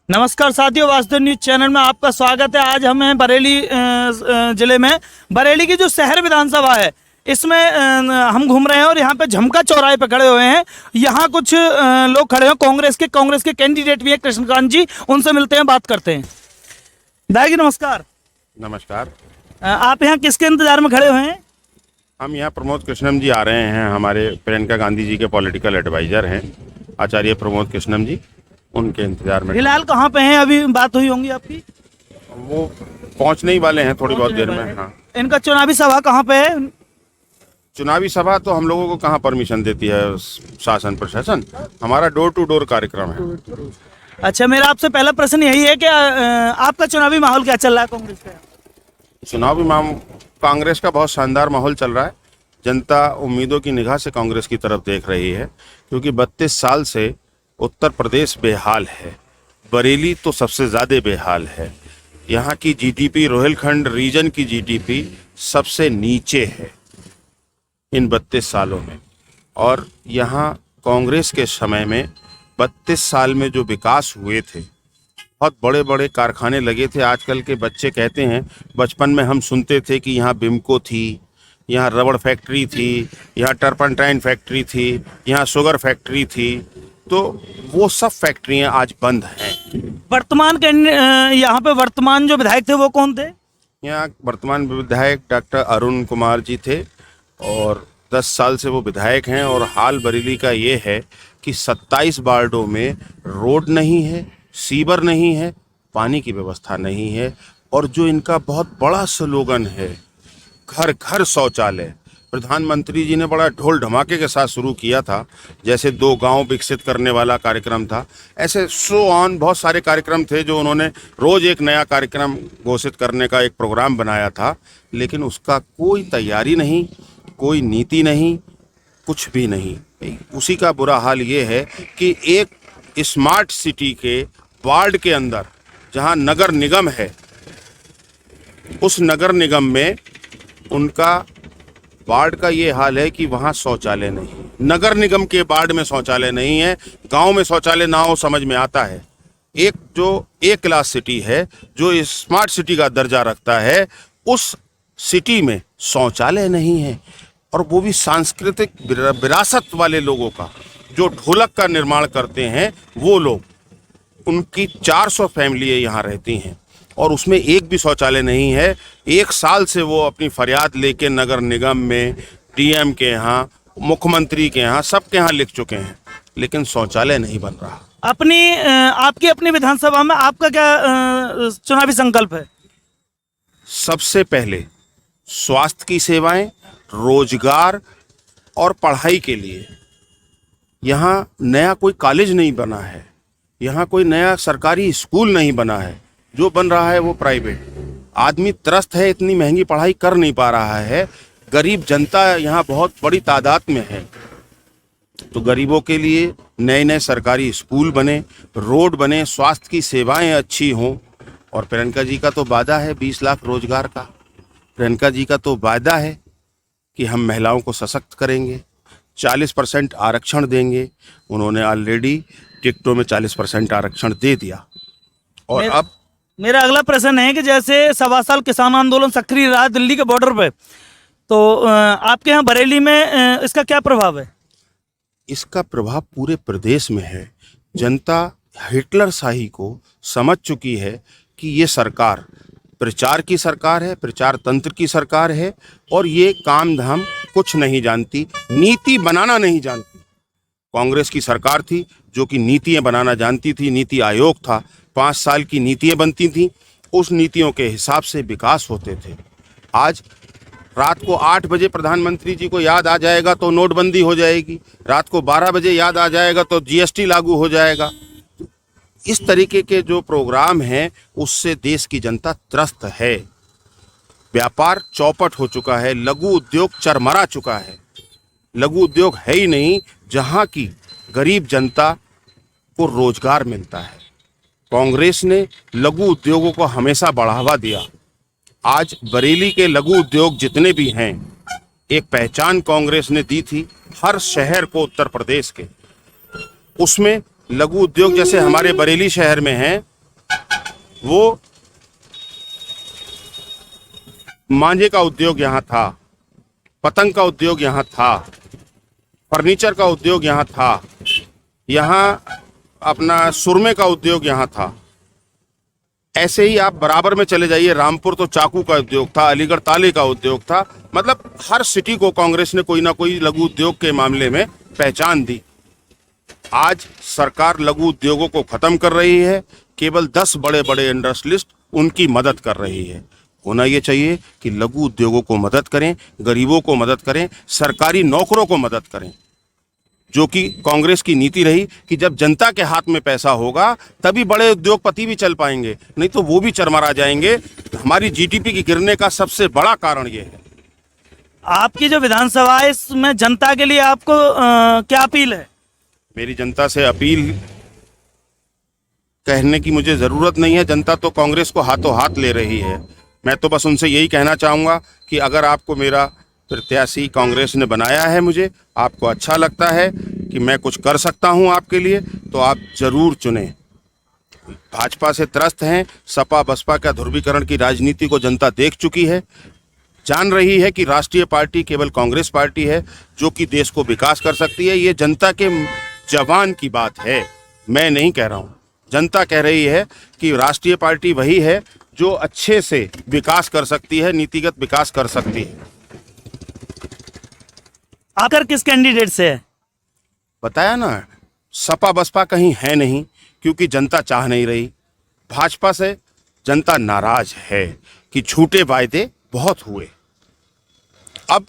नमस्कार साथियों, Vasudev news channel में आपका स्वागत है। आज हम हैं बरेली जिले में। बरेली की जो शहर विधानसभा है इसमें हम घूम रहे हैं और यहाँ पे झमका चौराहे पे खड़े हुए हैं। यहाँ कुछ लोग खड़े हैं कांग्रेस के कैंडिडेट भी हैं, कृष्णकांत जी। उनसे मिलते हैं, बात करते हैं। दाई जी नमस्कार। नमस्कार। आप यहाँ किसके इंतजार में खड़े हुए हैं? हम यहाँ प्रमोद कृष्णम जी आ रहे हैं, हमारे प्रियंका गांधी जी के पॉलिटिकल एडवाइजर हैं आचार्य प्रमोद कृष्णम जी, उनके इंतजार में। फिलहाल कहाँ पे हैं? अभी बात हुई होंगी आपकी? वो पहुंचने ही वाले हैं थोड़ी बहुत देर में। हाँ, इनका चुनावी सभा कहाँ पे है? चुनावी सभा तो हम लोगों को कहाँ परमिशन देती है शासन प्रशासन, हमारा डोर टू डोर कार्यक्रम है। अच्छा, मेरा आपसे पहला प्रश्न यही है कि आपका चुनावी माहौल क्या चल रहा है कांग्रेस का? चुनावी कांग्रेस का बहुत शानदार माहौल चल रहा है। जनता उम्मीदों की निगाह से कांग्रेस की तरफ देख रही है, क्योंकि 32 साल से उत्तर प्रदेश बेहाल है, बरेली तो सबसे ज़्यादा बेहाल है। यहाँ की जीडीपी, रोहिलखंड रीजन की जीडीपी सबसे नीचे है इन 32 सालों में। और यहाँ कांग्रेस के समय में 32 साल में जो विकास हुए थे, बहुत बड़े बड़े कारखाने लगे थे। आजकल के बच्चे कहते हैं, बचपन में हम सुनते थे कि यहाँ बिम्को थी, यहाँ रबड़ फैक्ट्री थी, यहाँ टर्पंटाइन फैक्ट्री थी, यहाँ शुगर फैक्ट्री थी, तो वो सब फैक्ट्रियाँ आज बंद हैं। वर्तमान यहाँ पे वर्तमान जो विधायक थे वो कौन थे? यहाँ वर्तमान विधायक डॉक्टर अरुण कुमार जी थे और 10 साल से वो विधायक हैं। और हाल बरेली का ये है कि 27 वार्डों में रोड नहीं है, सीवर नहीं है, पानी की व्यवस्था नहीं है। और जो इनका बहुत बड़ा स्लोगन है, घर घर शौचालय, प्रधानमंत्री जी ने बड़ा ढोल धमाके के साथ शुरू किया था। जैसे 2 गांव विकसित करने वाला कार्यक्रम था, ऐसे सो ऑन बहुत सारे कार्यक्रम थे जो उन्होंने रोज एक नया कार्यक्रम घोषित करने का एक प्रोग्राम बनाया था। लेकिन उसका कोई तैयारी नहीं, कोई नीति नहीं, कुछ भी नहीं। उसी का बुरा हाल ये है कि एक स्मार्ट सिटी के वार्ड के अंदर जहां नगर निगम है, उस नगर निगम में उनका वार्ड का ये हाल है कि वहाँ शौचालय नहीं। नगर निगम के वार्ड में शौचालय नहीं है, गांव में शौचालय ना हो समझ में आता है। एक जो ए क्लास सिटी है, जो स्मार्ट सिटी का दर्जा रखता है, उस सिटी में शौचालय नहीं है। और वो भी सांस्कृतिक विरासत वाले लोगों का, जो ढोलक का निर्माण करते हैं वो लोग, उनकी 400 फैमिली यहाँ रहती हैं और उसमें एक भी शौचालय नहीं है। 1 साल से वो अपनी फरियाद लेके नगर निगम में, डीएम के यहाँ, मुख्यमंत्री के यहाँ, सबके यहाँ लिख चुके हैं, लेकिन शौचालय नहीं बन रहा। आपकी अपनी विधानसभा में आपका क्या चुनावी संकल्प है? सबसे पहले स्वास्थ्य की सेवाएं, रोजगार और पढ़ाई के लिए यहाँ नया कोई कॉलेज नहीं बना है, यहाँ कोई नया सरकारी स्कूल नहीं बना है। जो बन रहा है वो प्राइवेट। आदमी त्रस्त है, इतनी महंगी पढ़ाई कर नहीं पा रहा है। गरीब जनता यहाँ बहुत बड़ी तादाद में है, तो गरीबों के लिए नए नए सरकारी स्कूल बने, रोड बने, स्वास्थ्य की सेवाएं अच्छी हों। और प्रियंका जी का तो वादा है 20 लाख रोजगार का। प्रियंका जी का तो वादा है कि हम महिलाओं को सशक्त करेंगे, 40% आरक्षण देंगे। उन्होंने ऑलरेडी टिकटों में 40% आरक्षण दे दिया। और अब मेरा अगला प्रश्न है कि जैसे 1.25 साल किसान आंदोलन सक्रिय रहा दिल्ली के बॉर्डर पे, तो आपके यहाँ बरेली में इसका क्या प्रभाव है? इसका प्रभाव पूरे प्रदेश में है। जनता हिटलर शाही को समझ चुकी है कि ये सरकार प्रचार की सरकार है, प्रचार तंत्र की सरकार है, और ये काम धाम कुछ नहीं जानती, नीति बनाना नहीं जानती। कांग्रेस की सरकार थी जो कि नीतियां बनाना जानती थी। नीति आयोग था, 5 साल की नीतियां बनती थीं, उस नीतियों के हिसाब से विकास होते थे। आज रात को 8 बजे प्रधानमंत्री जी को याद आ जाएगा तो नोटबंदी हो जाएगी, रात को 12 बजे याद आ जाएगा तो जीएसटी लागू हो जाएगा। इस तरीके के जो प्रोग्राम हैं, उससे देश की जनता त्रस्त है। व्यापार चौपट हो चुका है, लघु उद्योग चरमरा चुका है। लघु उद्योग है ही नहीं जहां की गरीब जनता को रोजगार मिलता है। कांग्रेस ने लघु उद्योगों को हमेशा बढ़ावा दिया। आज बरेली के लघु उद्योग जितने भी हैं, एक पहचान कांग्रेस ने दी थी हर शहर को उत्तर प्रदेश के। उसमें लघु उद्योग जैसे हमारे बरेली शहर में हैं, वो मांझे का उद्योग यहाँ था, पतंग का उद्योग यहाँ था, फर्नीचर का उद्योग यहाँ था, यहाँ अपना सुरमे का उद्योग यहाँ था। ऐसे ही आप बराबर में चले जाइए, रामपुर तो चाकू का उद्योग था, अलीगढ़ ताले का उद्योग था। मतलब हर सिटी को कांग्रेस ने कोई ना कोई लघु उद्योग के मामले में पहचान दी। आज सरकार लघु उद्योगों को खत्म कर रही है, केवल 10 बड़े बड़े इंडस्ट्रियलिस्ट उनकी मदद कर रही है। होना ये चाहिए कि लघु उद्योगों को मदद करें, गरीबों को मदद करें, सरकारी नौकरों को मदद करें, जो कि कांग्रेस की नीति रही कि जब जनता के हाथ में पैसा होगा तभी बड़े उद्योगपति भी चल पाएंगे, नहीं तो वो भी चरमरा जाएंगे। हमारी जीडीपी की गिरने का सबसे बड़ा कारण ये है। आपकी जो विधानसभा है इसमें जनता के लिए आपको क्या अपील है? मेरी जनता से अपील कहने की मुझे ज़रूरत नहीं है, जनता तो कांग्रेस को हाथों हाथ ले रही है। मैं तो बस उनसे यही कहना चाहूँगा कि अगर आपको मेरा प्रत्याशी कांग्रेस ने बनाया है, मुझे आपको अच्छा लगता है कि मैं कुछ कर सकता हूँ आपके लिए, तो आप ज़रूर चुनें। भाजपा से त्रस्त हैं, सपा बसपा का ध्रुवीकरण की राजनीति को जनता देख चुकी है, जान रही है कि राष्ट्रीय पार्टी केवल कांग्रेस पार्टी है जो कि देश को विकास कर सकती है। ये जनता के जवान की बात है, मैं नहीं कह रहा हूँ। जनता कह रही है कि राष्ट्रीय पार्टी वही है जो अच्छे से विकास कर सकती है, नीतिगत विकास कर सकती है। आकर किस कैंडिडेट से है? बताया ना, सपा बसपा कहीं है नहीं क्योंकि जनता चाह नहीं रही। भाजपा से जनता नाराज है कि झूठे वायदे बहुत हुए। अब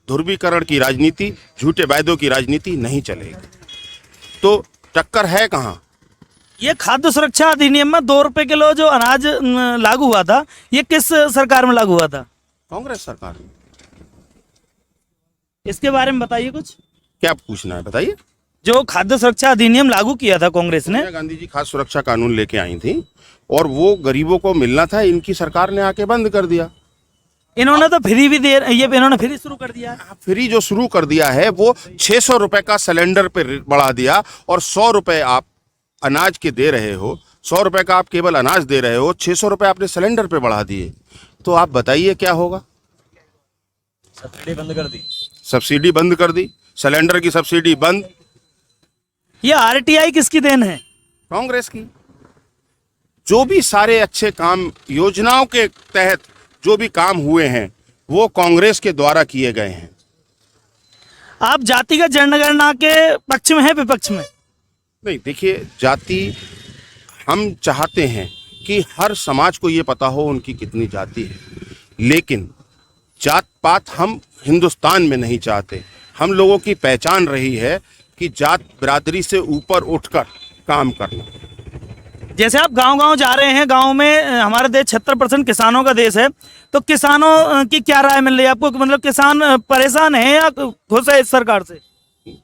ध्रुवीकरण की राजनीति, झूठे वायदों की राजनीति नहीं चलेगी, तो टक्कर है कहाँ? ये खाद्य सुरक्षा अधिनियम में 2 रुपए किलो जो अनाज लागू हुआ था, ये किस सरकार में लागू हुआ था? कांग्रेस सरकार में। इसके बारे में बताइए कुछ। क्या पूछना है बताइए। जो खाद्य सुरक्षा अधिनियम लागू किया था कांग्रेस ने, सोनिया गांधी जी खाद्य सुरक्षा कानून लेके आई थी और वो गरीबों को मिलना था, इनकी सरकार ने आके बंद कर दिया। इन्होंने तो फ्री भी दे, ये इन्होंने फ्री शुरू कर दिया है। फ्री जो शुरू कर दिया है वो 600 रुपए का सिलेंडर पे बढ़ा दिया और 100 रुपए आप अनाज के दे रहे हो, 100 रुपए का आप केवल अनाज दे रहे हो, 600 रुपए आपने सिलेंडर पे बढ़ा दिए। तो आप बताइए क्या होगा? सब्सिडी बंद कर दी। सब्सिडी बंद कर दी, सिलेंडर की सब्सिडी बंद। ये आरटीआई किसकी देन है? कांग्रेस की। जो भी सारे अच्छे काम योजनाओं के तहत जो भी काम हुए हैं वो कांग्रेस के द्वारा किए गए हैं। आप जातिगत जनगणना के पक्ष में है विपक्ष में? नहीं, देखिए, जाति हम चाहते हैं कि हर समाज को ये पता हो उनकी कितनी जाति है, लेकिन जात पात हम हिंदुस्तान में नहीं चाहते। हम लोगों की पहचान रही है कि जात बिरादरी से ऊपर उठकर काम करना। जैसे आप गांव-गांव जा रहे हैं, गांव में हमारा देश 76% किसानों का देश है, तो किसानों की क्या राय मिल रही है आपको? मतलब किसान परेशान है या खुश है इस सरकार से?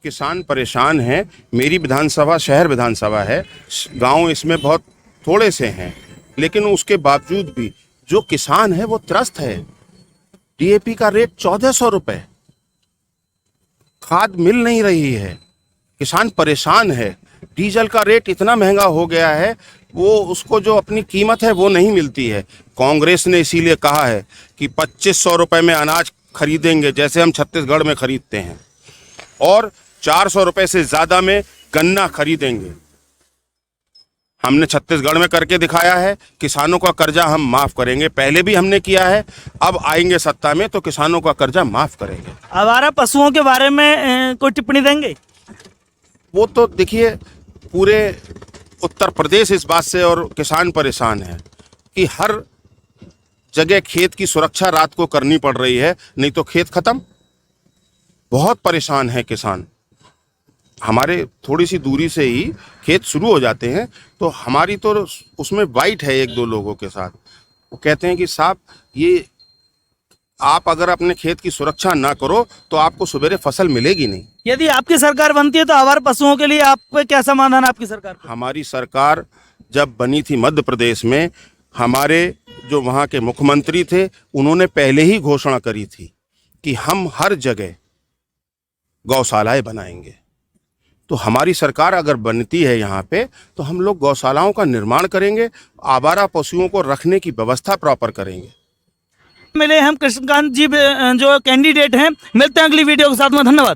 किसान परेशान हैं। मेरी विधानसभा शहर विधानसभा है, गांव इसमें बहुत थोड़े से हैं, लेकिन उसके बावजूद भी जो किसान है वो त्रस्त है। डीएपी का रेट 1400 रुपए, खाद मिल नहीं रही है, किसान परेशान है। डीजल का रेट इतना महंगा हो गया है, वो उसको जो अपनी कीमत है वो नहीं मिलती है। कांग्रेस ने इसीलिए कहा है कि 2500 रुपए में अनाज खरीदेंगे, जैसे हम छत्तीसगढ़ में खरीदते हैं, और 400 रुपए से ज्यादा में गन्ना खरीदेंगे। हमने छत्तीसगढ़ में करके दिखाया है। किसानों का कर्जा हम माफ करेंगे, पहले भी हमने किया है, अब आएंगे सत्ता में तो किसानों का कर्जा माफ करेंगे। आवारा पशुओं के बारे में कोई टिप्पणी देंगे? वो तो देखिए, पूरे उत्तर प्रदेश इस बात से और किसान परेशान है कि हर जगह खेत की सुरक्षा रात को करनी पड़ रही है, नहीं तो खेत खत्म। बहुत परेशान है किसान। हमारे थोड़ी सी दूरी से ही खेत शुरू हो जाते हैं, तो हमारी तो उसमें वाइट है 1-2 लोगों के साथ। वो कहते हैं कि साहब, ये आप अगर अपने खेत की सुरक्षा ना करो तो आपको सवेरे फसल मिलेगी नहीं। यदि आपकी सरकार बनती है तो आवारा पशुओं के लिए आपको क्या समाधान आपकी सरकार का? हमारी सरकार जब बनी थी मध्य प्रदेश में, हमारे जो वहाँ के मुख्यमंत्री थे उन्होंने पहले ही घोषणा करी थी कि हम हर जगह गौशालाएं बनाएंगे, तो हमारी सरकार अगर बनती है यहाँ पे तो हम लोग गौशालाओं का निर्माण करेंगे, आवारा पशुओं को रखने की व्यवस्था प्रॉपर करेंगे। मिले हम कृष्णकांत जी जो कैंडिडेट हैं। मिलते हैं अगली वीडियो के साथ में। धन्यवाद।